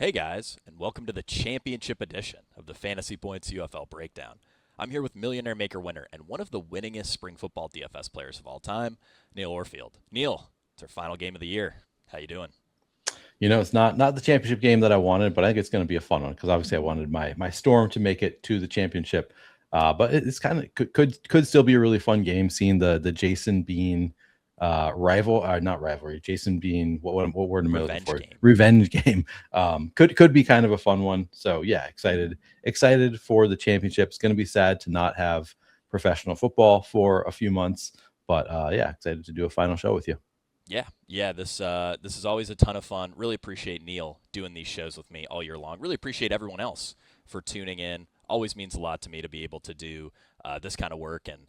Hey guys, and welcome to the championship edition of the Fantasy Points UFL Breakdown. I'm here with Millionaire Maker winner and one of the winningest spring football DFS players of all time, Neil Orfield. Neil, it's our final game of the year. How you doing? It's not the championship game that I wanted, but I think it's going to be a fun one because obviously I wanted my Storm to make it to the championship. But it's kind of could still be a really fun game. Seeing the Jason Bean not rivalry. Jason Bean, what word am I looking Revenge for? game. Revenge game. Could be kind of a fun one. So yeah, excited for the championship. It's going to be sad to not have professional football for a few months, but yeah, excited to do a final show with you. Yeah. This is always a ton of fun. Really appreciate Neil doing these shows with me all year long. Really appreciate everyone else for tuning in. Always means a lot to me to be able to do this kind of work, and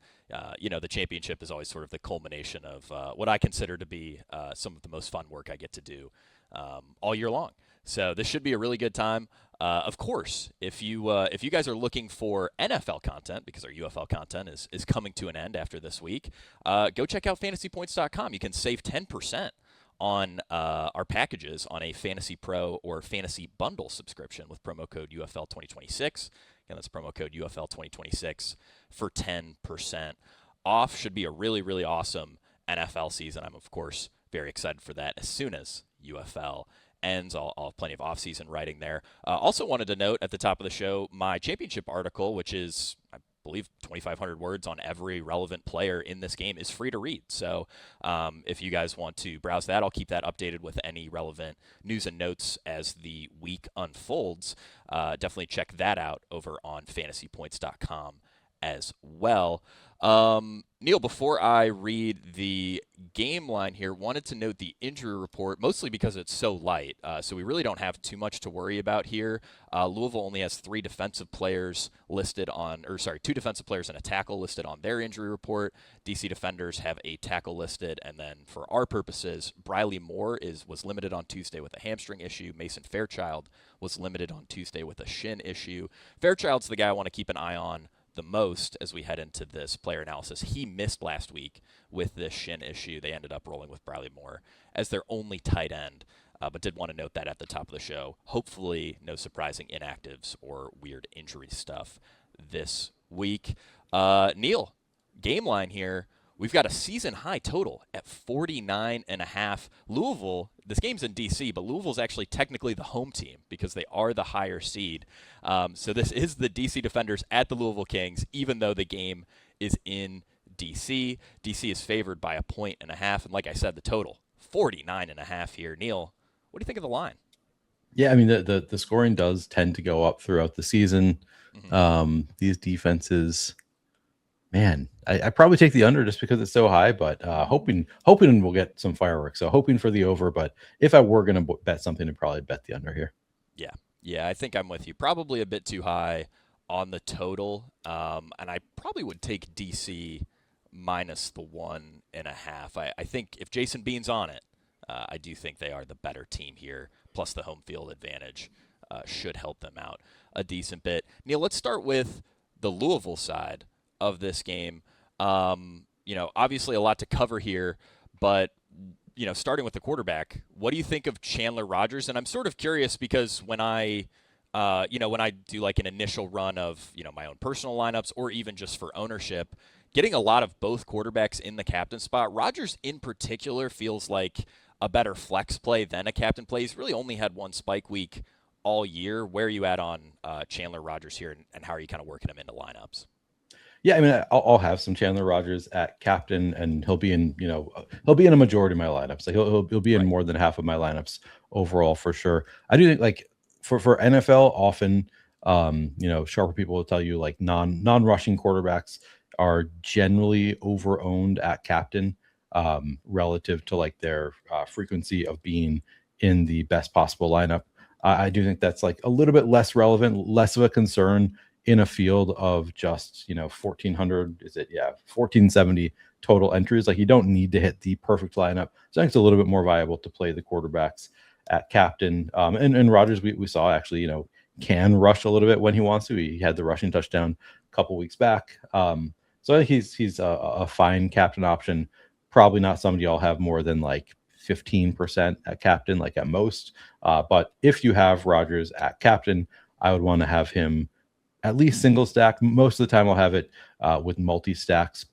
the championship is always sort of the culmination of what I consider to be some of the most fun work I get to do all year long. So this should be a really good time. Of course, if you guys are looking for NFL content, because our UFL content is coming to an end after this week, go check out fantasypoints.com. You can save 10% on our packages on a Fantasy Pro or Fantasy Bundle subscription with promo code UFL 2026. Again, that's promo code UFL 2026 for 10% off. Should be a really, really awesome NFL season. I'm, of course, very excited for that. As soon as UFL ends, I'll have plenty of off-season writing there. Also wanted to note at the top of the show, my championship article, which is, I believe, 2,500 words on every relevant player in this game, is free to read. So if you guys want to browse that, I'll keep that updated with any relevant news and notes as the week unfolds. Definitely check that out over on fantasypoints.com as well. Neil, before I read the game line here, wanted to note the injury report, mostly because it's so light. So we really don't have too much to worry about here. Louisville only has two defensive players and a tackle listed on their injury report. DC Defenders have a tackle listed, and then for our purposes, Braylon Moore was limited on Tuesday with a hamstring issue. Mason Fairchild was limited on Tuesday with a shin issue. Fairchild's the guy I want to keep an eye on the most as we head into this player analysis. He missed last week with this shin issue. They ended up rolling with Braylon Moore as their only tight end, but did want to note that at the top of the show. Hopefully no surprising inactives or weird injury stuff this week. Neil, game line here. We've got a season-high total at 49.5. Louisville, this game's in D.C., but Louisville's actually technically the home team because they are the higher seed. So this is the D.C. Defenders at the Louisville Kings, even though the game is in D.C. D.C. is favored by 1.5, and like I said, the total, 49.5 here. Neil, what do you think of the line? Yeah, I mean the scoring does tend to go up throughout the season. These defenses, man, I probably take the under just because it's so high, but hoping we'll get some fireworks. So hoping for the over, but if I were going to bet something, I'd probably bet the under here. Yeah, I think I'm with you. Probably a bit too high on the total, and I probably would take DC minus the 1.5. I think if Jason Bean's on it, I do think they are the better team here. Plus the home field advantage should help them out a decent bit. Neil, let's start with the Louisville side of this game. Obviously a lot to cover here, but starting with the quarterback, what do you think of Chandler Rogers? And I'm sort of curious because when I do like an initial run of, my own personal lineups or even just for ownership, getting a lot of both quarterbacks in the captain spot, Rogers in particular feels like a better flex play than a captain play. He's really only had one spike week all year. Where are you at on Chandler Rogers here, and how are you kind of working him into lineups? Yeah, I mean, I'll have some Chandler Rogers at captain, and he'll be in a majority of my lineups. Like he'll be in more than half of my lineups overall for sure. I do think like for NFL, often sharper people will tell you like non-rushing quarterbacks are generally over-owned at captain relative to like their frequency of being in the best possible lineup. I do think that's like a little bit less relevant, less of a concern in a field of just 1,400. 1,470 total entries. Like you don't need to hit the perfect lineup. So I think it's a little bit more viable to play the quarterbacks at captain. And Rodgers, we saw actually can rush a little bit when he wants to. He had the rushing touchdown a couple weeks back. So I think he's a fine captain option. Probably not somebody I'll have more than like 15% at captain, like at most. But if you have Rodgers at captain, I would want to have him at least single stack. Most of the time, I'll have it with multi stacks.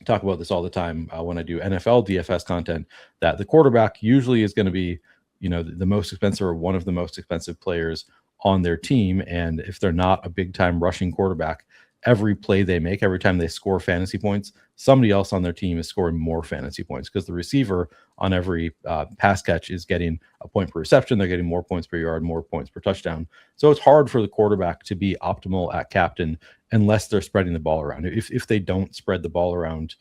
Talk about this all the time when I do NFL DFS content, that the quarterback usually is going to be, the most expensive or one of the most expensive players on their team. And if they're not a big time rushing quarterback, every play they make, every time they score fantasy points, somebody else on their team is scoring more fantasy points, because the receiver on every pass catch is getting a point per reception. They're getting more points per yard, more points per touchdown. So it's hard for the quarterback to be optimal at captain unless they're spreading the ball around. If they don't spread the ball around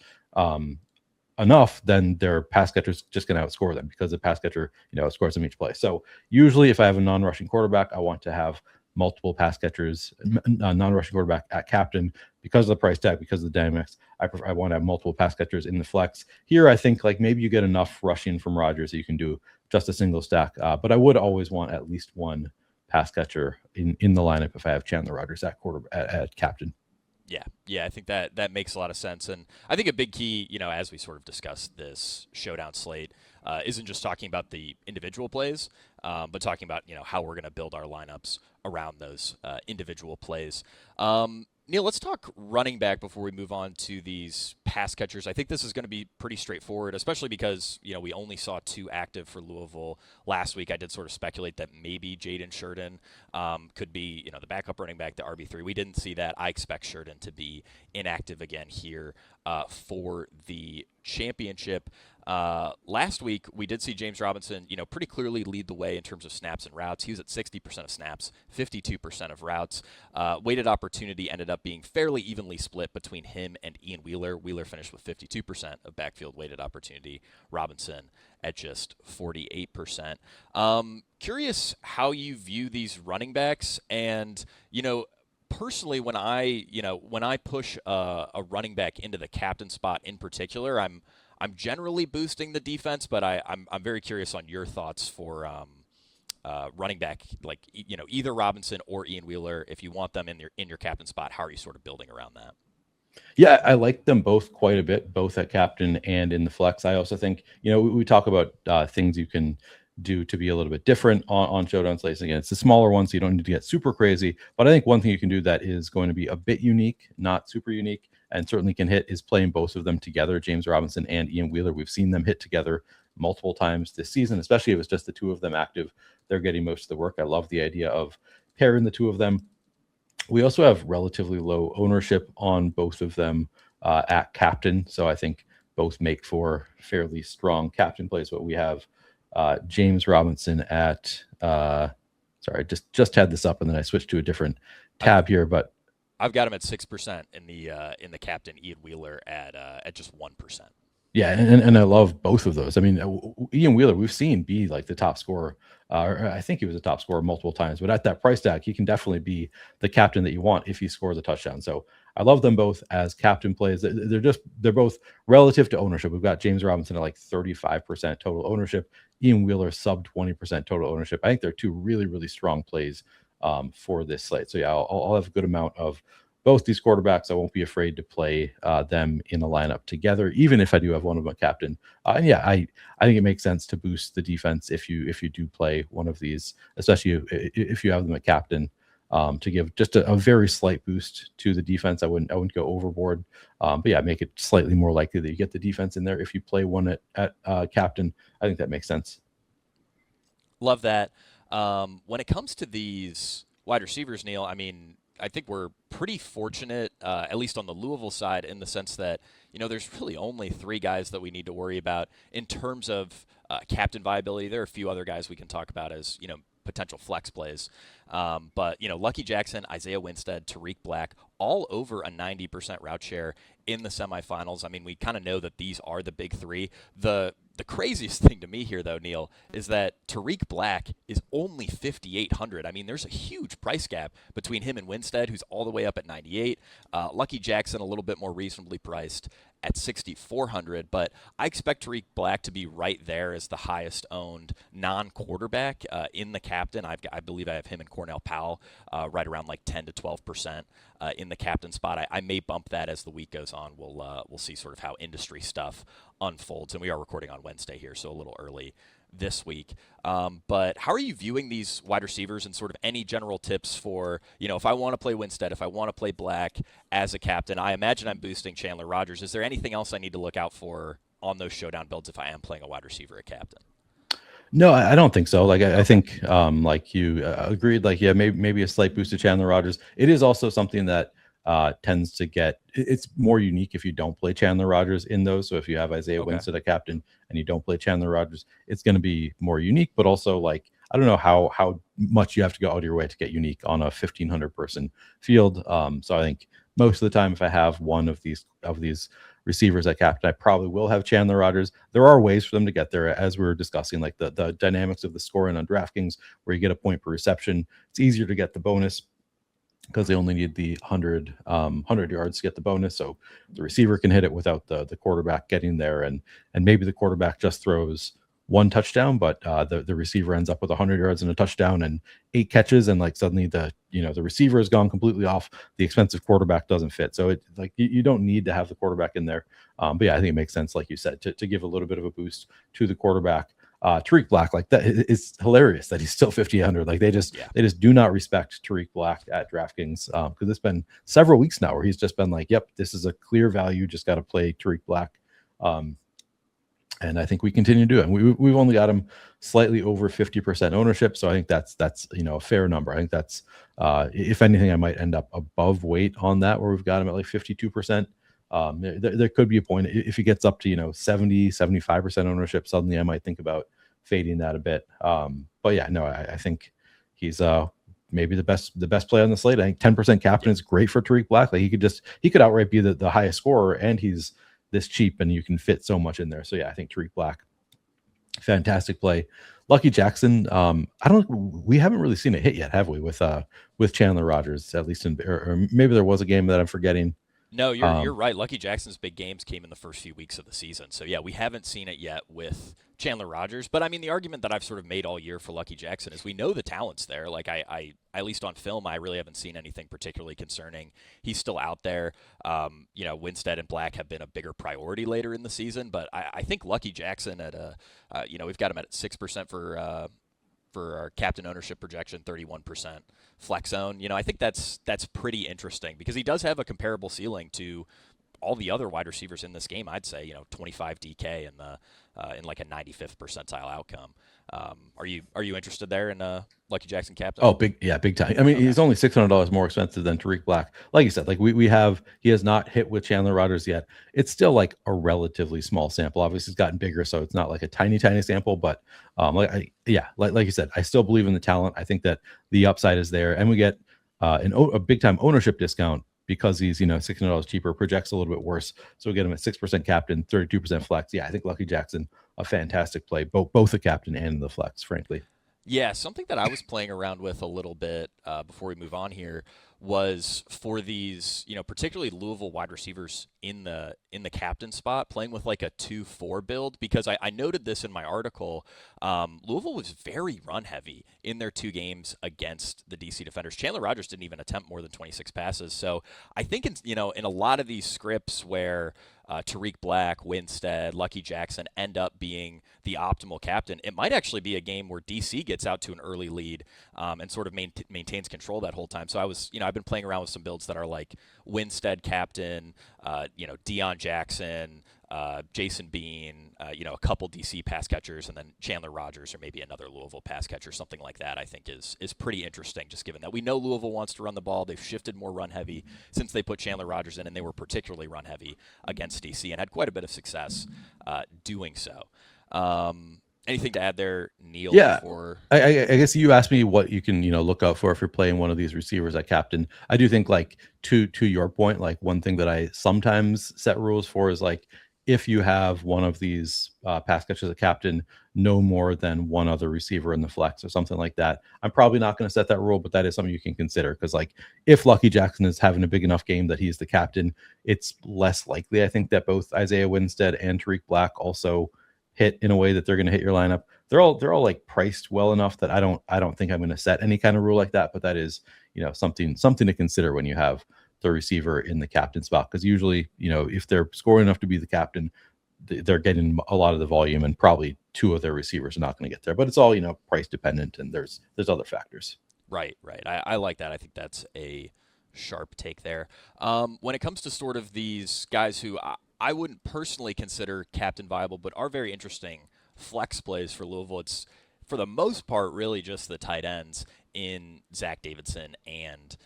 enough, then their pass catcher is just going to outscore them, because the pass catcher, outscores them each play. So usually if I have a non-rushing quarterback, I want to have multiple pass catchers, non-rushing quarterback at captain, because of the price tag, because of the dynamics. I want to have multiple pass catchers in the flex. Here, I think like maybe you get enough rushing from Rodgers that you can do just a single stack. But I would always want at least one pass catcher in the lineup if I have Chandler Rodgers at captain. Yeah, I think that makes a lot of sense. And I think a big key, as we sort of discussed this showdown slate, isn't just talking about the individual plays, but talking about, how we're going to build our lineups around those individual plays. Neil, let's talk running back before we move on to these pass catchers. I think this is going to be pretty straightforward, especially because, we only saw 2 active for Louisville last week. I did sort of speculate that maybe Jaden Sheridan could be, the backup running back to RB3. We didn't see that. I expect Sheridan to be inactive again here for the championship. Last week, we did see James Robinson, pretty clearly lead the way in terms of snaps and routes. He was at 60% of snaps, 52% of routes. Weighted opportunity ended up being fairly evenly split between him and Ian Wheeler. Wheeler finished with 52% of backfield weighted opportunity. Robinson at just 48%. Curious how you view these running backs, and, personally, when I push a running back into the captain spot in particular, I'm generally boosting the defense, but I'm very curious on your thoughts for running back, like either Robinson or Ian Wheeler. If you want them in your captain spot, how are you sort of building around that? Yeah, I like them both quite a bit, both at captain and in the flex. I also think, we talk about things you can do to be a little bit different on showdown slates. Again, it's the smaller ones, so you don't need to get super crazy. But I think one thing you can do that is going to be a bit unique, not super unique, and certainly can hit, is playing both of them together, James Robinson and Ian Wheeler. We've seen them hit together multiple times this season, especially if it's just the two of them active. They're getting most of the work. I love the idea of pairing the two of them. We also have relatively low ownership on both of them at captain, so I think both make for fairly strong captain plays. But we have James Robinson at sorry, just had this up and then I switched to a different tab here, but I've got him at 6% in the captain. Ian Wheeler at just 1%. Yeah, and I love both of those. I mean, Ian Wheeler, we've seen be like the top scorer. Or I think he was a top scorer multiple times, but at that price tag, he can definitely be the captain that you want if he scores a touchdown. So I love them both as captain plays. They're both relative to ownership. We've got James Robinson at like 35% total ownership. Ian Wheeler sub 20% total ownership. I think they're two really, really strong plays for this slate. So yeah, I'll have a good amount of both these quarterbacks. I won't be afraid to play them in a lineup together, even if I do have one of them a captain. And yeah, I think it makes sense to boost the defense if you do play one of these, especially if you have them a captain, to give just a very slight boost to the defense. I wouldn't go overboard, but yeah, make it slightly more likely that you get the defense in there if you play one at captain. I think that makes sense. Love that. When it comes to these wide receivers, Neil, I mean, I think we're pretty fortunate, at least on the Louisville side, in the sense that, there's really only 3 guys that we need to worry about in terms of captain viability. There are a few other guys we can talk about as, potential flex plays. But, Lucky Jackson, Isaiah Winstead, Tariq Black, all over a 90% route share in the semifinals. I mean, we kind of know that these are the big 3. The craziest thing to me here, though, Neil, is that Tariq Black is only 5,800. I mean, there's a huge price gap between him and Winstead, who's all the way up at 98. Lucky Jackson, a little bit more reasonably priced at 6,400. But I expect Tariq Black to be right there as the highest owned non-quarterback in the captain. I believe I have him and Cornell Powell right around like 10 to 12% in the captain spot. I may bump that as the week goes on. We'll see sort of how industry stuff unfolds, and we are recording on Wednesday here, so a little early this week. But how are you viewing these wide receivers, and sort of any general tips for, if I want to play Winstead, if I want to play Black as a captain? I imagine I'm boosting Chandler Rogers. Is there anything else I need to look out for on those showdown builds if I am playing a wide receiver at captain? No, I don't think so. Like I think, like you agreed, like yeah, maybe a slight boost to Chandler Rogers. It is also something that tends to get. It's more unique if you don't play Chandler Rogers in those. So if you have Isaiah Winstead a captain and you don't play Chandler Rogers, it's going to be more unique. But also, like, I don't know how much you have to go out of your way to get unique on a 1,500 person field. So I think most of the time, if I have one of these receivers at captain, I probably will have Chandler Rogers. There are ways for them to get there, as we were discussing, like the dynamics of the scoring on DraftKings, where you get a point per reception. It's easier to get the bonus because they only need the 100 yards to get the bonus. So the receiver can hit it without the quarterback getting there. And maybe the quarterback just throws one touchdown, but the receiver ends up with 100 yards and a touchdown and 8 catches. And like suddenly the receiver has gone completely off. The expensive quarterback doesn't fit. So it like you don't need to have the quarterback in there. But yeah, I think it makes sense, like you said, to give a little bit of a boost to the quarterback. Tariq Black, like that, it's hilarious that he's still 5,800. Like they just do not respect Tariq Black at DraftKings, because it's been several weeks now where he's just been like, yep, this is a clear value, just got to play Tariq Black. And I think we continue to do it. And we've only got him slightly over 50% ownership, so I think that's a fair number. I think that's if anything, I might end up above weight on that, where we've got him at like 52%. There could be a point if he gets up to 70, 75% ownership, suddenly I might think about fading that a bit. But yeah, no, I think he's maybe the best player on the slate. I think 10% captain is great for Tariq Black. Like he could outright be the highest scorer, and he's this cheap, and you can fit so much in there. So yeah, I think Tariq Black, fantastic play. Lucky Jackson, we haven't really seen it hit yet, have we? With Chandler Rogers, at least or maybe there was a game that I'm forgetting. No, you're right. Lucky Jackson's big games came in the first few weeks of the season. So, yeah, we haven't seen it yet with Chandler Rogers. But, I mean, the argument that I've sort of made all year for Lucky Jackson is we know the talent's there. Like, I at least on film, I really haven't seen anything particularly concerning. He's still out there. Winstead and Black have been a bigger priority later in the season. But I think Lucky Jackson at we've got him at 6% for our captain ownership projection, 31% flex zone. I think that's pretty interesting because he does have a comparable ceiling to all the other wide receivers in this game. I'd say 25 DK in like a 95th percentile outcome. Are you interested there in Lucky Jackson captain? Oh, big time. I mean, He's only $600 more expensive than Tariq Black. Like you said, like he has not hit with Chandler Rogers yet. It's still like a relatively small sample. Obviously, it's gotten bigger, so it's not like a tiny sample. But like you said, I still believe in the talent. I think that the upside is there, and we get a big time ownership discount because he's $600 cheaper, projects a little bit worse. So we get him at 6% captain, 32% flex. Yeah, I think Lucky Jackson, a fantastic play, both the captain and the flex, frankly. Yeah, something that I was playing around with a little bit before we move on here was for these, particularly Louisville wide receivers in the captain spot, playing with like a 2-4 build, because I noted this in my article. Louisville was very run heavy in their 2 games against the DC defenders. Chandler Rogers didn't even attempt more than 26 passes. So I think in a lot of these scripts where Tariq Black, Winstead, Lucky Jackson end up being the optimal captain, it might actually be a game where DC gets out to an early lead and sort of maintains control that whole time. So I was, I've been playing around with some builds that are like Winstead captain, Deion Jackson, Jason Bean, a couple DC pass catchers, and then Chandler Rogers or maybe another Louisville pass catcher, something like that. I think is pretty interesting, just given that we know Louisville wants to run the ball. They've shifted more run heavy since they put Chandler Rogers in, and they were particularly run heavy against DC and had quite a bit of success doing so. Anything to add there, Neil? Yeah, I guess you asked me what you can look out for if you're playing one of these receivers at captain. I do think, like, to your point, like, one thing that I sometimes set rules for is, like, if you have one of these pass catchers as a captain, no more than one other receiver in the flex or something like that. I'm probably not going to set that rule, but that is something you can consider, because like if Lucky Jackson is having a big enough game that he's the captain, it's less likely, I think, that both Isaiah Winstead and Tariq Black also hit in a way that they're going to hit your lineup. They're all like priced well enough that I don't think I'm going to set any kind of rule like that. But that is, something to consider when you have the receiver in the captain spot, because usually, if they're scoring enough to be the captain, they're getting a lot of the volume, and probably two of their receivers are not going to get there. But it's all, price dependent, and there's other factors. Right. I like that. I think that's a sharp take there. When it comes to sort of these guys who I wouldn't personally consider captain viable, but are very interesting flex plays for Louisville, it's for the most part really just the tight ends in Zach Davidson and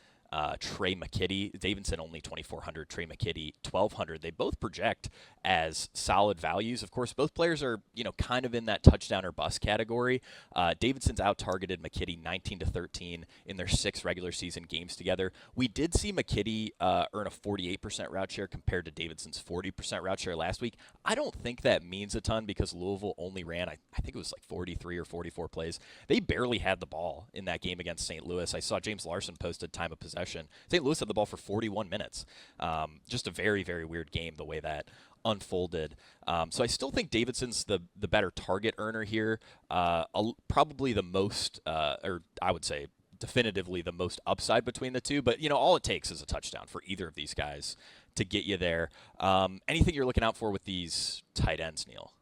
Trey McKinney. Davidson only 2,400, Trey McKinney 1,200. They both project as solid values. Of course, both players are, kind of in that touchdown or bust category. Davidson's out-targeted McKinney 19-13 in their 6 regular season games together. We did see McKinney earn a 48% route share compared to Davidson's 40% route share last week. I don't think that means a ton, because Louisville only ran, I think it was like 43 or 44 plays. They barely had the ball in that game against St. Louis. I saw James Larson posted time of possession. St. Louis had the ball for 41 minutes. Just a very, very weird game the way that unfolded. So I still think Davidson's the better target earner here. Probably the most, or I would say definitively the most upside between the two. But, all it takes is a touchdown for either of these guys to get you there. Anything you're looking out for with these tight ends, Neil?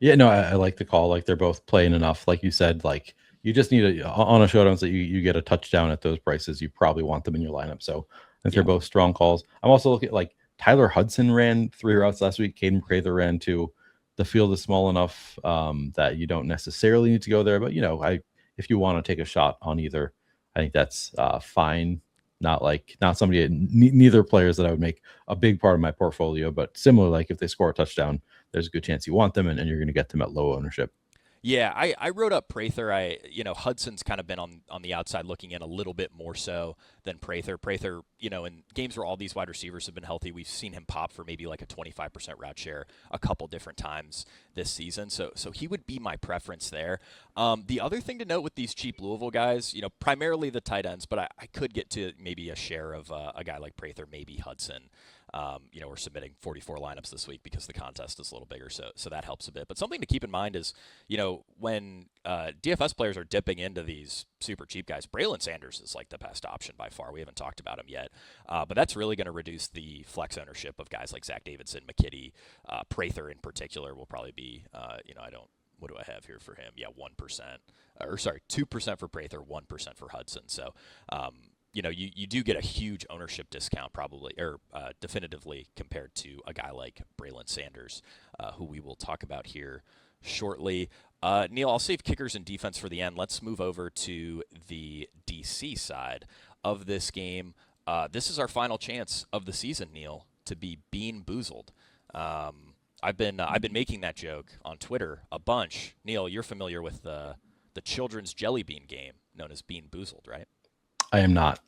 Yeah, no, I like the call. Like, they're both playing enough. Like you said, like, you just need on a showdown that you get a touchdown at those prices. You probably want them in your lineup. So I think they're both strong calls. I'm also looking at, like, Tyler Hudson ran 3 routes last week. Caden Prather ran 2. The field is small enough that you don't necessarily need to go there. But, if you want to take a shot on either, I think that's fine. Not somebody, neither players that I would make a big part of my portfolio, but similar, like if they score a touchdown, there's a good chance you want them, and you're going to get them at low ownership. Yeah, I wrote up Prather. Hudson's kind of been on the outside looking in a little bit more so than Prather. Prather, in games where all these wide receivers have been healthy, we've seen him pop for maybe like a 25% route share a couple different times this season. So he would be my preference there. The other thing to note with these cheap Louisville guys, primarily the tight ends, but I could get to maybe a share of a guy like Prather, maybe Hudson. We're submitting 44 lineups this week because the contest is a little bigger, so that helps a bit. But something to keep in mind is, when DFS players are dipping into these super cheap guys, Braylon Sanders is like the best option by far. We haven't talked about him yet, but that's really going to reduce the flex ownership of guys like Zach Davidson, McKinney, Prather in particular will probably be, what do I have here for him? Yeah, 1%, or sorry, 2% for Prather, 1% for Hudson. So, you do get a huge ownership discount probably, or definitively, compared to a guy like Braylon Sanders, who we will talk about here shortly. Neil, I'll save kickers and defense for the end. Let's move over to the DC side of this game. This is our final chance of the season, Neil, to be Bean Boozled. I've been making that joke on Twitter a bunch. Neil, you're familiar with the children's jelly bean game known as Bean Boozled, right? I am not.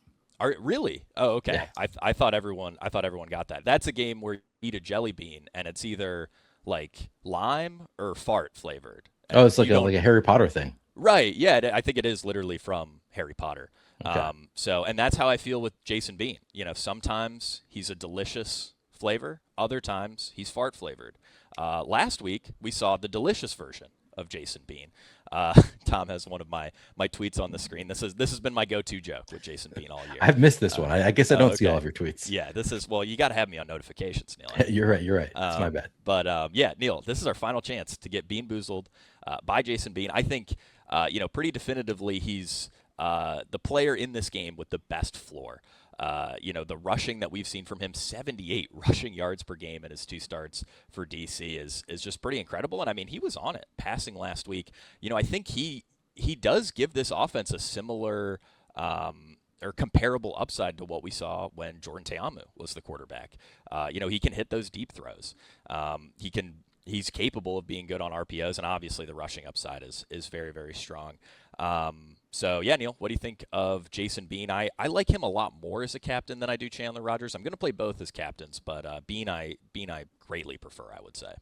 Really? Oh, okay. Yeah. I thought everyone got that. That's a game where you eat a jelly bean and it's either like lime or fart flavored. Oh, it's like a Harry Potter thing. Right. Yeah, I think it is literally from Harry Potter. Okay. And that's how I feel with Jason Bean. sometimes he's a delicious flavor, other times he's fart flavored. Last week we saw the delicious version of Jason Bean. Tom has one of my tweets on the screen. This has been my go-to joke with Jason Bean all year. I've missed this one. I guess I don't see all of your tweets. Yeah, you got to have me on notifications, Neil. You're right. It's my bad. But Neil, this is our final chance to get Bean Boozled by Jason Bean. I think, pretty definitively he's the player in this game with the best floor. The rushing that we've seen from him, 78 rushing yards per game in his 2 starts for DC is just pretty incredible. And I mean, he was on it passing last week. I think he does give this offense a similar or comparable upside to what we saw when Jordan Teamu was the quarterback. He can hit those deep throws. He's capable of being good on RPOs, and obviously the rushing upside is very, very strong. So yeah, Neil, what do you think of Jason Bean? I like him a lot more as a captain than I do Chandler Rogers. I'm going to play both as captains, but Bean I greatly prefer, I would say.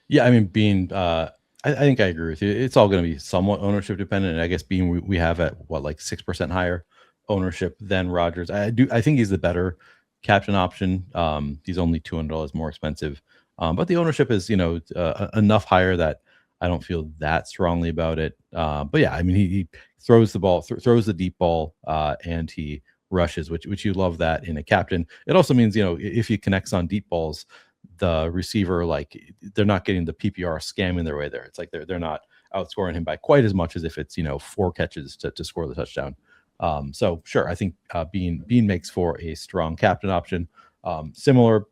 Yeah, I mean, Bean, I think I agree with you. It's all going to be somewhat ownership dependent. And I guess Bean, we have at what, like 6% higher ownership than Rogers. I think he's the better captain option. He's only $200 more expensive. But the ownership is, enough higher that I don't feel that strongly about it. But yeah, I mean, he throws the ball, throws the deep ball, and he rushes, which you love that in a captain. It also means, if he connects on deep balls, the receiver, like, they're not getting the PPR scamming their way there. It's like they're not outscoring him by quite as much as if it's 4 catches to score the touchdown. So sure, I think Bean makes for a strong captain option. Similar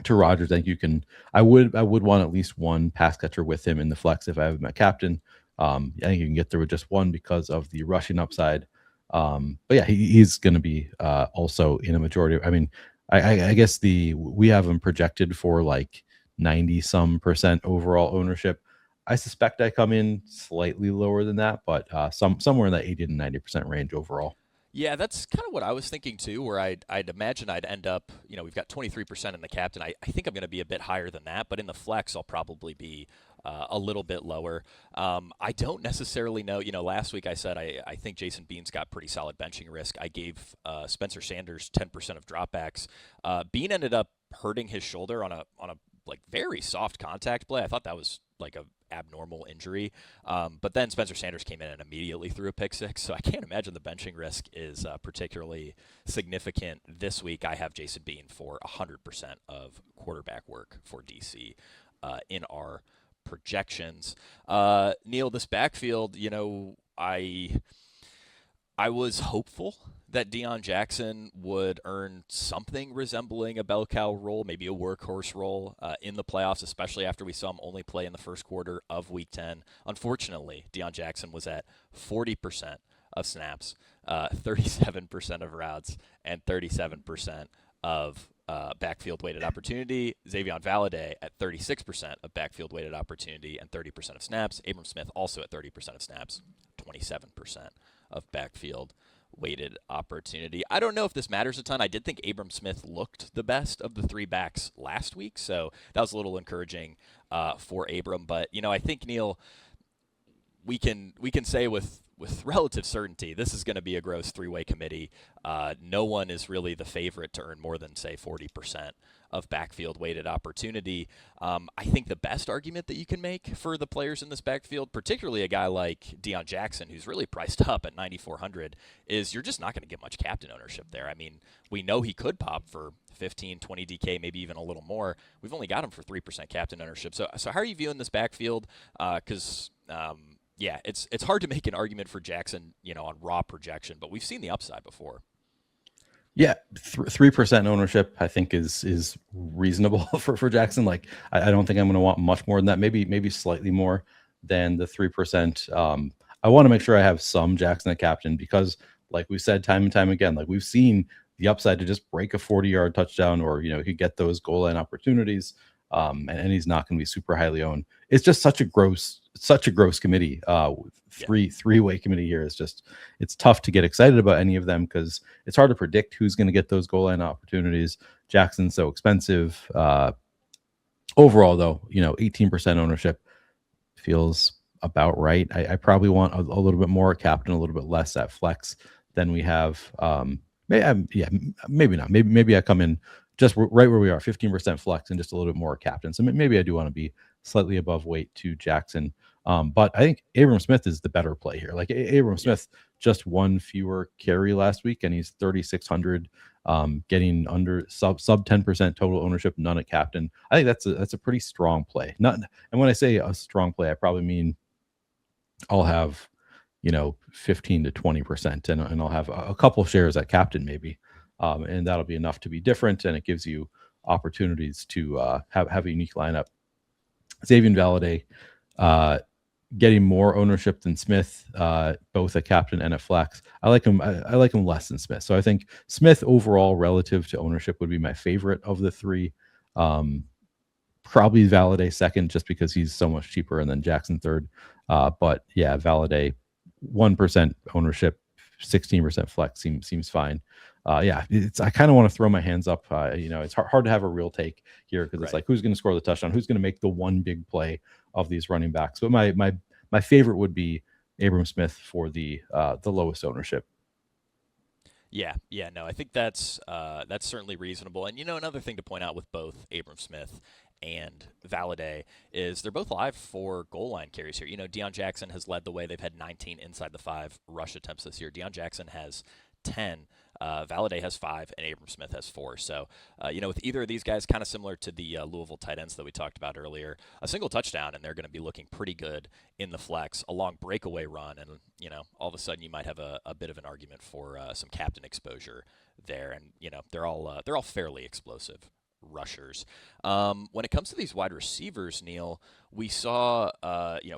to Rogers, I think you can. I would want at least one pass catcher with him in the flex if I have him at captain. I think you can get there with just one because of the rushing upside. But yeah, he's going to be also in a majority. I mean, I guess we have him projected for like 90% overall ownership. I suspect I come in slightly lower than that, but somewhere in that 80 to 90% range overall. Yeah, that's kind of what I was thinking too, where I'd imagine I'd end up, we've got 23% in the captain. I think I'm going to be a bit higher than that, but in the flex, I'll probably be a little bit lower. I don't necessarily know. Last week I said I think Jason Bean's got pretty solid benching risk. I gave Spencer Sanders 10% of dropbacks. Bean ended up hurting his shoulder on a like very soft contact play. I thought that was like a abnormal injury. But then Spencer Sanders came in and immediately threw a pick six. So I can't imagine the benching risk is particularly significant this week. I have Jason Bean for 100% of quarterback work for DC in our projections. Neil, this backfield, I was hopeful that Deion Jackson would earn something resembling a bell cow role, maybe a workhorse role in the playoffs, especially after we saw him only play in the first quarter of Week 10. Unfortunately, Deion Jackson was at 40% of snaps, 37% of routes, and 37% of backfield weighted opportunity. Xavier Valladay at 36% of backfield weighted opportunity and 30% of snaps. Abram Smith also at 30% of snaps, 27% of backfield weighted opportunity. I don't know if this matters a ton. I did think Abram Smith looked the best of the three backs last week, so that was a little encouraging for Abram. But I think, Neil, we can say with relative certainty this is going to be a gross three-way committee. No one is really the favorite to earn more than, say, 40% of backfield weighted opportunity. I think the best argument that you can make for the players in this backfield, particularly a guy like Deion Jackson, who's really priced up at 9,400, is you're just not going to get much captain ownership there. I mean, we know he could pop for 15, 20 DK, maybe even a little more. We've only got him for 3% captain ownership. So how are you viewing this backfield? Because yeah, it's hard to make an argument for Jackson, on raw projection, but we've seen the upside before. Yeah, 3% ownership I think is reasonable for Jackson. Like, I don't think I'm going to want much more than that. Maybe slightly more than the 3%. I want to make sure I have some Jackson at captain because, like we said time and time again, like we've seen the upside to just break a 40-yard touchdown, or he could get those goal line opportunities. And he's not going to be super highly owned. It's just such a gross committee. Three-way committee here is just, it's tough to get excited about any of them because it's hard to predict who's going to get those goal line opportunities. Jackson's so expensive. Overall, though, 18% ownership feels about right. I probably want a little bit more at captain, a little bit less at flex than we have. Maybe not. Maybe I come in just right where we are, 15% flex and just a little bit more captain. So maybe I do want to be slightly above weight to Jackson. But I think Abram Smith is the better play here. Like Abram Smith just one fewer carry last week, and he's 3,600, getting under sub 10% total ownership, none at captain. I think that's a pretty strong play. And when I say a strong play, I probably mean I'll have 15 to 20%, and I'll have a couple shares at captain maybe. And that'll be enough to be different, and it gives you opportunities to have a unique lineup. Xavier Valladay getting more ownership than Smith, both at captain and at flex. I like him. I like him less than Smith. So I think Smith overall relative to ownership would be my favorite of the three. Probably Valladay second, just because he's so much cheaper, and then Jackson third. But yeah, Valladay 1% ownership, 16% flex seems fine. Yeah, I kind of want to throw my hands up. It's hard to have a real take here because it's Right. like who's going to score the touchdown, who's going to make the one big play of these running backs. But my favorite would be Abram Smith for the lowest ownership. Yeah, no, I think that's certainly reasonable. And another thing to point out with both Abram Smith and Valladay is they're both live for goal line carries here. Deion Jackson has led the way. They've had 19 inside the 5 rush attempts this year. Deion Jackson has 10. Valladay has 5, and Abram Smith has 4. So, with either of these guys, kind of similar to the Louisville tight ends that we talked about earlier, a single touchdown, and they're going to be looking pretty good in the flex, a long breakaway run, and all of a sudden you might have a bit of an argument for some captain exposure there, and they're all fairly explosive rushers. When it comes to these wide receivers, Neil, we saw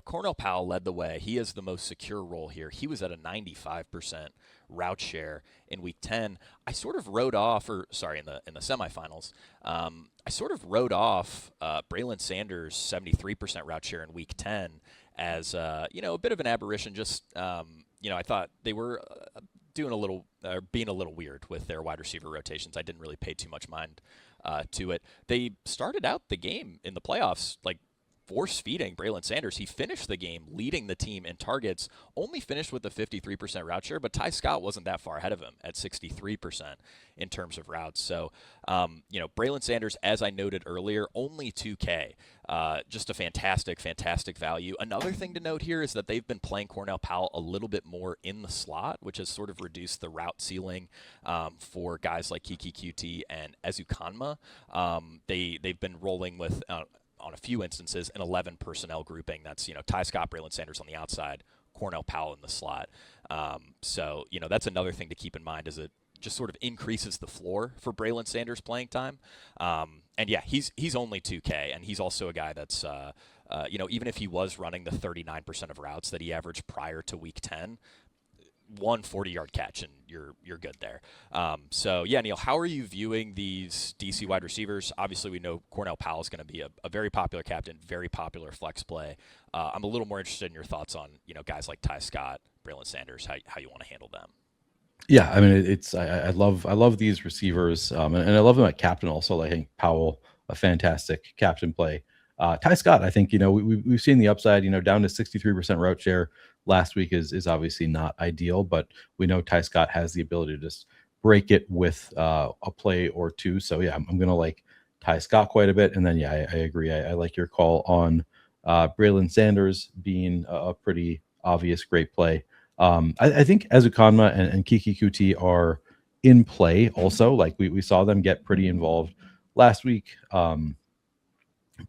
Cornell Powell led the way. He is the most secure role here. He was at a 95% route share in week 10. I sort of wrote off, in the semifinals, I sort of wrote off Braylon Sanders' 73% route share in week 10 as a bit of an aberration. Just I thought they were being a little weird with their wide receiver rotations. I didn't really pay too much mind to it. They started out the game in the playoffs like force feeding Braylon Sanders. He finished the game leading the team in targets, only finished with a 53% route share, but Ty Scott wasn't that far ahead of him at 63% in terms of routes. So, Braylon Sanders, as I noted earlier, only 2K. Just a fantastic value. Another thing to note here is that they've been playing Cornell Powell a little bit more in the slot, which has sort of reduced the route ceiling for guys like Kiki QT and Ezukanma. They've been rolling with on a few instances, an 11 personnel grouping. That's, Ty Scott, Braylon Sanders on the outside, Cornell Powell in the slot. So, that's another thing to keep in mind is it just sort of increases the floor for Braylon Sanders playing time. And yeah, he's only 2K, and he's also a guy that's, even if he was running the 39% of routes that he averaged prior to week 10, one 40-yard catch and you're good there. So yeah, Neil, how are you viewing these DC wide receivers? Obviously, we know Cornell Powell is going to be a very popular captain, very popular flex play. I'm a little more interested in your thoughts on guys like Ty Scott, Braylon Sanders, how you want to handle them. Yeah, I mean I love these receivers, and I love them at captain also. I think Powell, a fantastic captain play. Ty Scott, I think we've seen the upside. Down to 63% route share last week is obviously not ideal, but we know Ty Scott has the ability to just break it with a play or two. So yeah, I'm gonna like Ty Scott quite a bit, and then yeah, I agree. I like your call on Braylon Sanders being a pretty obvious great play. I think Ezukanma and Kiki Kuti are in play also. Like we saw them get pretty involved last week.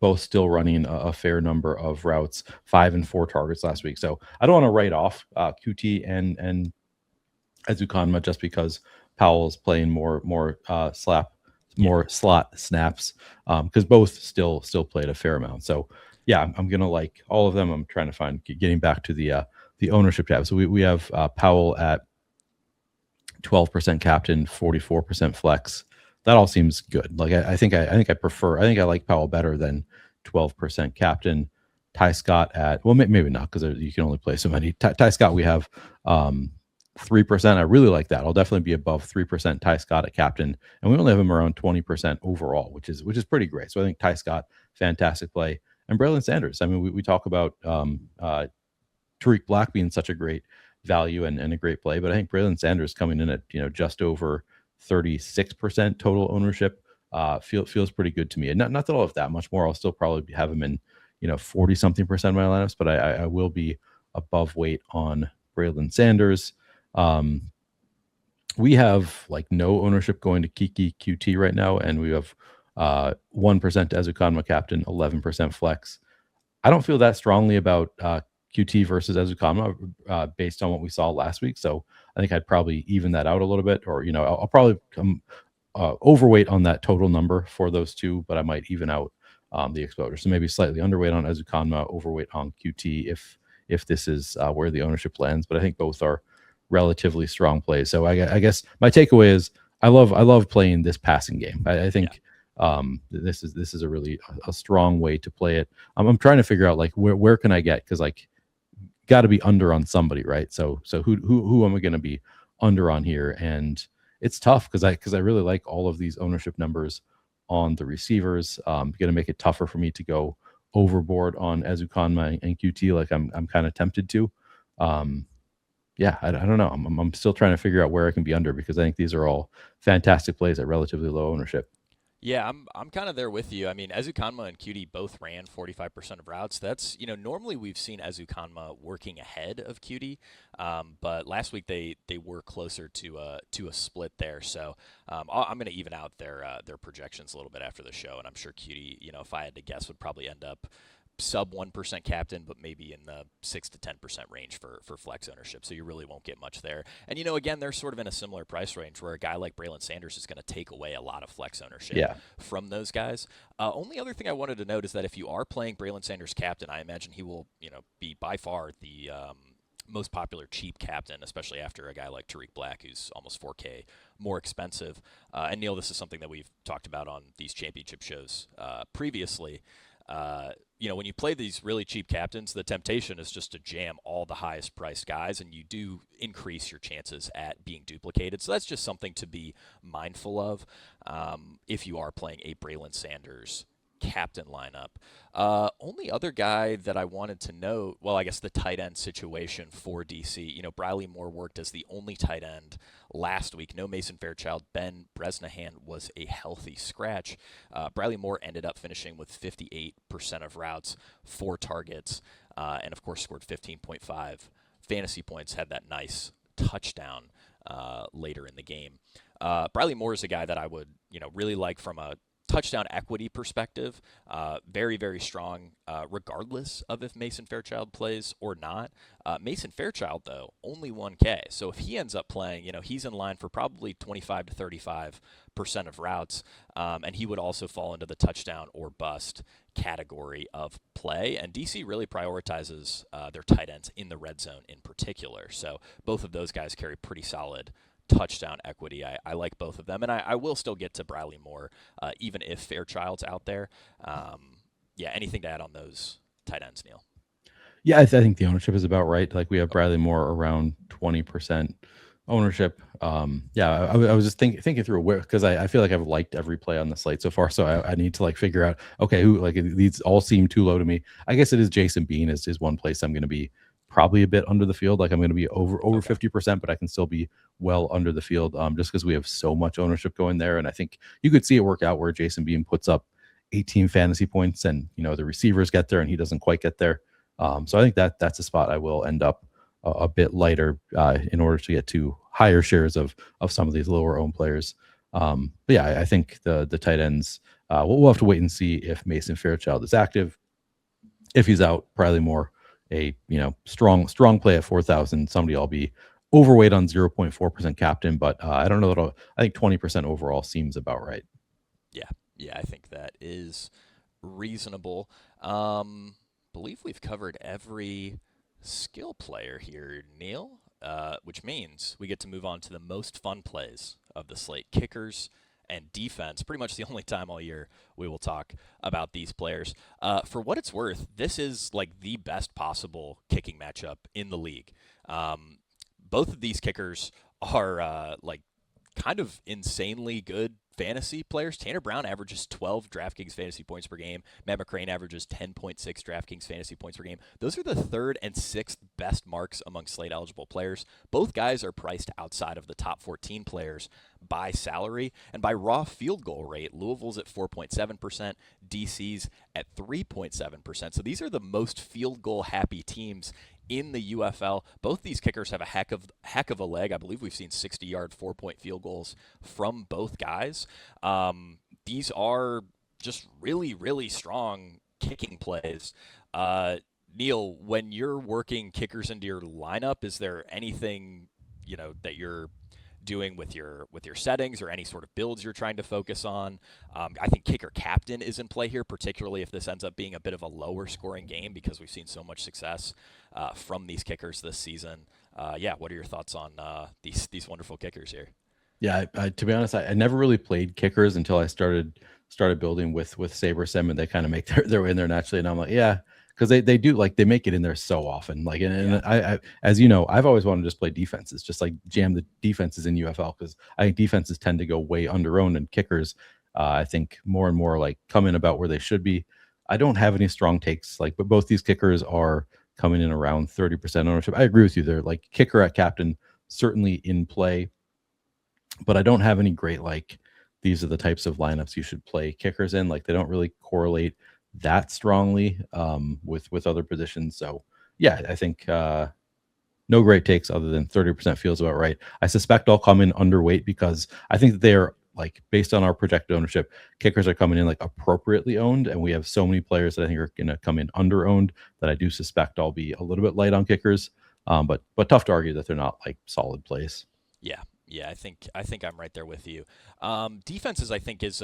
Both still running a fair number of routes, 5 and 4 targets last week. So I don't want to write off QT and Ezukanma just because Powell's playing more slot snaps because both still played a fair amount. So yeah, I'm gonna like all of them. I'm trying to find getting back to the ownership tab. So we have Powell at 12% captain, 44% flex. That all seems good. Like I think I like Powell better than 12% captain. Ty Scott at maybe not because you can only play so many. Ty Scott we have 3%. I really like that. I'll definitely be above 3% Ty Scott at captain, and we only have him around 20% overall, which is pretty great. So I think Ty Scott, fantastic play, and Braylon Sanders. I mean, we talk about Tariq Black being such a great value and a great play, but I think Braylon Sanders coming in at just over 36% total ownership feels pretty good to me. And not that I'll have that much more. I'll still probably have him in 40 something percent of my lineups, but I will be above weight on Braylon Sanders. We have like no ownership going to Kiki QT right now, and we have 1% to Ezukanma captain, 11% flex. I don't feel that strongly about QT versus Ezukanma based on what we saw last week. So I think I'd probably even that out a little bit, or I'll probably come overweight on that total number for those two, but I might even out the exposure. So maybe slightly underweight on Ezukanma, overweight on QT if this is where the ownership lands. But I think both are relatively strong plays. So I guess my takeaway is I love playing this passing game. I think this is a really a strong way to play it. I'm trying to figure out like where can I get, because like got to be under on somebody, right? So who am I going to be under on here? And it's tough because I really like all of these ownership numbers on the receivers. Going to make it tougher for me to go overboard on Ezukanma and QT like I'm kind of tempted to. Yeah, I don't know. I'm still trying to figure out where I can be under because I think these are all fantastic plays at relatively low ownership. Yeah, I'm kind of there with you. I mean, Ezukanma and Cutie both ran 45% of routes. That's, normally we've seen Ezukanma working ahead of Cutie, but last week they were closer to a split there. So I'm going to even out their projections a little bit after the show, and I'm sure Cutie, if I had to guess, would probably end up sub 1% captain, but maybe in the 6 to 10% range for flex ownership. So you really won't get much there. And, again, they're sort of in a similar price range where a guy like Braylon Sanders is going to take away a lot of flex ownership from those guys. Only other thing I wanted to note is that if you are playing Braylon Sanders captain, I imagine he will, be by far the most popular cheap captain, especially after a guy like Tariq Black, who's almost 4K more expensive. And Neil, this is something that we've talked about on these championship shows previously. When you play these really cheap captains, the temptation is just to jam all the highest priced guys, and you do increase your chances at being duplicated. So that's just something to be mindful of if you are playing a Braylon Sanders captain lineup. Only other guy that I wanted to note, well, I guess the tight end situation for DC. Briley Moore worked as the only tight end last week. No Mason Fairchild. Ben Bresnahan was a healthy scratch. Briley Moore ended up finishing with 58% of routes, 4 targets, and of course scored 15.5 fantasy points, had that nice touchdown later in the game. Briley Moore is a guy that I would, really like from a touchdown equity perspective. Very, very strong, regardless of if Mason Fairchild plays or not. Mason Fairchild, though, only 1K. So if he ends up playing, he's in line for probably 25 to 35% of routes, and he would also fall into the touchdown or bust category of play. And DC really prioritizes their tight ends in the red zone in particular. So both of those guys carry pretty solid touchdown equity. I like both of them, and I will still get to Briley Moore, even if Fairchild's out there. Anything to add on those tight ends, Neil? Yeah, I think the ownership is about right. Like we have Briley Moore around 20% ownership. I was just thinking through where, because I feel like I've liked every play on the slate so far, so I need to figure out, okay, who, these all seem too low to me. I guess it is Jason Bean is one place I'm going to be probably a bit under the field. I'm going to be over 50%, but I can still be well under the field just because we have so much ownership going there. And I think you could see it work out where Jason Bean puts up 18 fantasy points and, the receivers get there and he doesn't quite get there. So I think that's a spot I will end up a bit lighter in order to get to higher shares of some of these lower owned players. I think the tight ends, we'll have to wait and see if Mason Fairchild is active. If he's out, Briley Moore, a strong play at 4,000. Somebody I'll be overweight on 0.4% captain, but I don't know that I think 20% overall seems about right. Yeah, I think that is reasonable. Believe we've covered every skill player here, Neil, which means we get to move on to the most fun plays of the slate: kickers and defense. Pretty much the only time all year we will talk about these players. For what it's worth, this is the best possible kicking matchup in the league. Both of these kickers are kind of insanely good fantasy players. Tanner Brown averages 12 DraftKings fantasy points per game. Matt McCrane averages 10.6 DraftKings fantasy points per game. Those are the 3rd and 6th best marks among slate eligible players. Both guys are priced outside of the top 14 players by salary and by raw field goal rate. Louisville's at 4.7%, DC's at 3.7%. So these are the most field goal happy teams in the UFL. Both these kickers have a heck of a leg. I believe we've seen 60-yard 4-point field goals from both guys. These are just really, really strong kicking plays. Neil, when you're working kickers into your lineup, is there anything that you're doing with your settings or any sort of builds you're trying to focus on? I think kicker captain is in play here, particularly if this ends up being a bit of a lower scoring game because we've seen so much success from these kickers this season. What are your thoughts on these wonderful kickers here? Yeah, to be honest, I never really played kickers until I started building with SaberSim, and they kind of make their way in there naturally. And I'm like, yeah, because they do like they make it in there so often. Like and Yeah. I as you know, I've always wanted to just play defenses, just like jam the defenses in UFL because I think defenses tend to go way under owned and kickers. I think more and more like come in about where they should be. I don't have any strong takes like, but both these kickers are coming in around 30% ownership. I agree with you there. Like kicker at captain certainly in play, but I don't have any great like these are the types of lineups you should play kickers in. Like they don't really correlate that strongly with other positions. So yeah, I think no great takes other than 30% feels about right. I suspect I'll come in underweight because I think that they are like based on our projected ownership, kickers are coming in like appropriately owned, and we have so many players that I think are going to come in under owned that I do suspect I'll be a little bit light on kickers. But tough to argue that they're not like solid plays. Yeah, yeah, I think I'm right there with you. Defenses, I think, is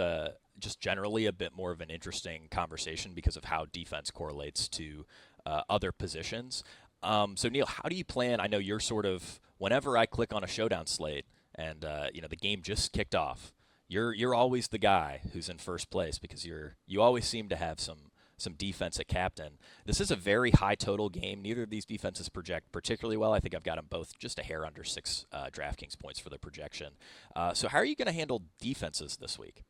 just generally a bit more of an interesting conversation because of how defense correlates to other positions. So Neil, how do you plan? I know you're sort of whenever I click on a showdown slate and the game just kicked off, you're always the guy who's in first place because you always seem to have some defense at captain. This is a very high total game. Neither of these defenses project particularly well. I think I've got them both just a hair under 6 DraftKings points for the projection. So how are you going to handle defenses this week?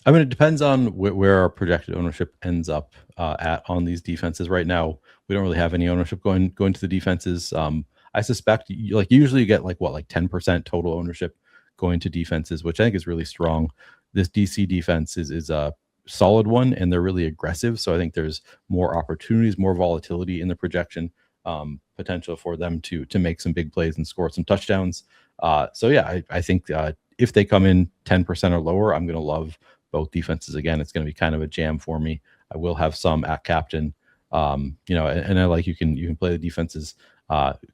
I mean, it depends on where our projected ownership ends up at on these defenses. Right now, we don't really have any ownership going to the defenses. I suspect like usually you get like what like 10% total ownership going to defenses, which I think is really strong. This DC defense is a solid one, and they're really aggressive. So I think there's more opportunities, more volatility in the projection, potential for them to make some big plays and score some touchdowns. So yeah, I think if they come in 10% or lower, I'm going to love both defenses again. It's going to be kind of a jam for me. I will have some at captain, and I like you can play the defenses,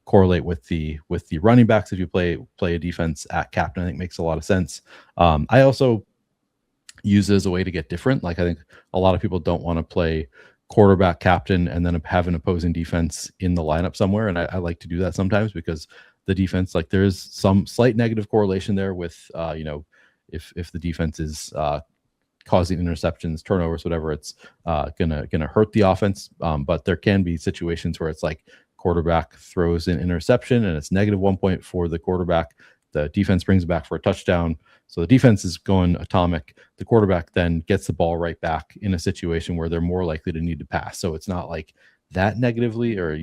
correlate with the running backs if you play a defense at captain. I think makes a lot of sense. I also use it as a way to get different. Like I think a lot of people don't want to play quarterback captain and then have an opposing defense in the lineup somewhere, and I like to do that sometimes because the defense, like there is some slight negative correlation there with if the defense is causing interceptions, turnovers, whatever, it's gonna hurt the offense. But there can be situations where it's like quarterback throws an interception and it's -1 point for the quarterback. The defense brings it back for a touchdown. So the defense is going atomic. The quarterback then gets the ball right back in a situation where they're more likely to need to pass. So it's not like that negatively, or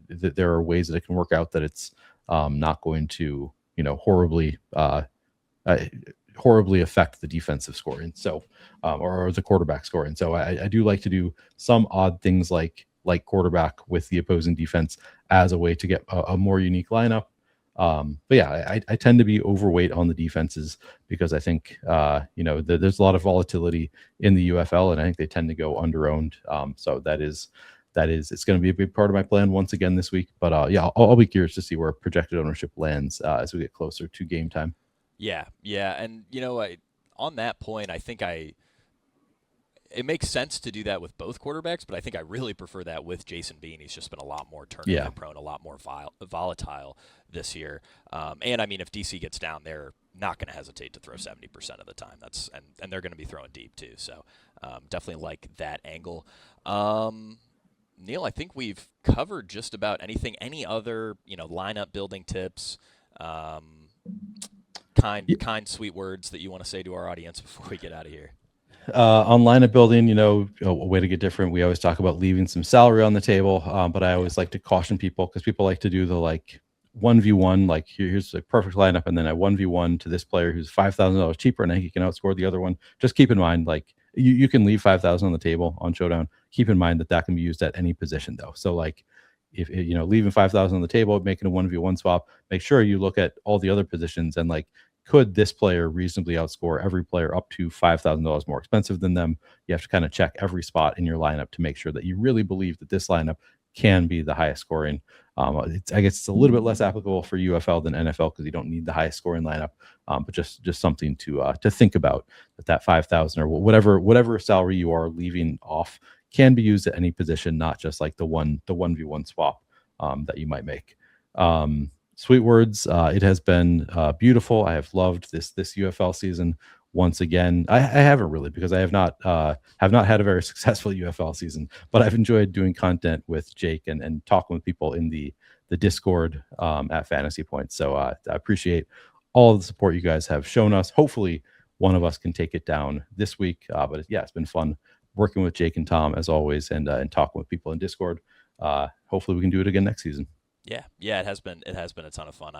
there are ways that it can work out that it's not going to horribly affect the defensive scoring. So or the quarterback scoring. So I do like to do some odd things like quarterback with the opposing defense as a way to get a more unique lineup. But yeah, I tend to be overweight on the defenses because I think there's a lot of volatility in the UFL, and I think they tend to go under owned. So that is it's going to be a big part of my plan once again this week. But yeah, I'll be curious to see where projected ownership lands as we get closer to game time. Yeah, and on that point, I think it makes sense to do that with both quarterbacks, but I think I really prefer that with Jason Bean. He's just been a lot more turnover prone, a lot more volatile this year. And I mean, if DC gets down, they're not going to hesitate to throw 70% of the time. And they're going to be throwing deep too. So definitely like that angle. Neil, I think we've covered just about anything. Any other lineup building tips? Kind, sweet words that you want to say to our audience before we get out of here? On lineup building, a way to get different. We always talk about leaving some salary on the table, but I always like to caution people because people like to do the like 1v1, like here's a perfect lineup, and then a 1v1 to this player who's $5,000 cheaper, and I think he can outscore the other one. Just keep in mind, like you can leave 5,000 on the table on Showdown. Keep in mind that can be used at any position, though. So like if leaving 5,000 on the table, making a 1v1 swap, make sure you look at all the other positions and like, could this player reasonably outscore every player up to $5,000 more expensive than them? You have to kind of check every spot in your lineup to make sure that you really believe that this lineup can be the highest scoring. I guess it's a little bit less applicable for UFL than NFL because you don't need the highest scoring lineup, but just something to think about that 5,000 or whatever salary you are leaving off can be used at any position, not just like the 1v1 swap that you might make. Sweet words. It has been beautiful. I have loved this UFL season. once again. I haven't really, because I have not had a very successful UFL season, but I've enjoyed doing content with Jake and talking with people in the Discord at Fantasy Points. So I appreciate all the support you guys have shown us. Hopefully one of us can take it down this week. But yeah, it's been fun working with Jake and Tom as always, and talking with people in Discord. Hopefully we can do it again next season. Yeah, it has been a ton of fun.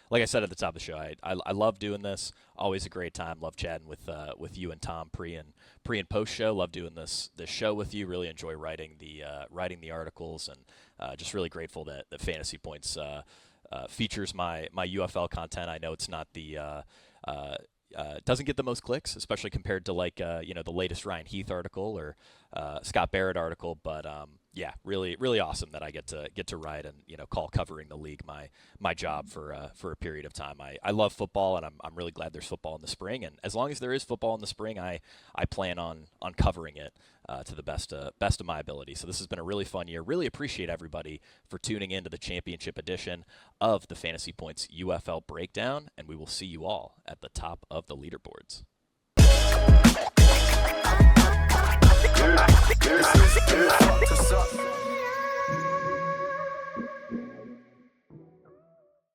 Like I said at the top of the show, I love doing this. Always a great time. Love chatting with you and Tom pre and post show. Love doing this show with you. Really enjoy writing the articles, and just really grateful that Fantasy Points features my UFL content. I know it's not the doesn't get the most clicks, especially compared to like the latest Ryan Heath article or Scott Barrett article, but yeah, really awesome that I get to write and call covering the league my job for a period of time. I love football, and I'm really glad there's football in the spring, and as long as there is football in the spring, I plan on covering it to the best of my ability. So this has been a really fun year. Really appreciate everybody for tuning in to the championship edition of the Fantasy Points UFL Breakdown, and we will see you all at the top of the leaderboards.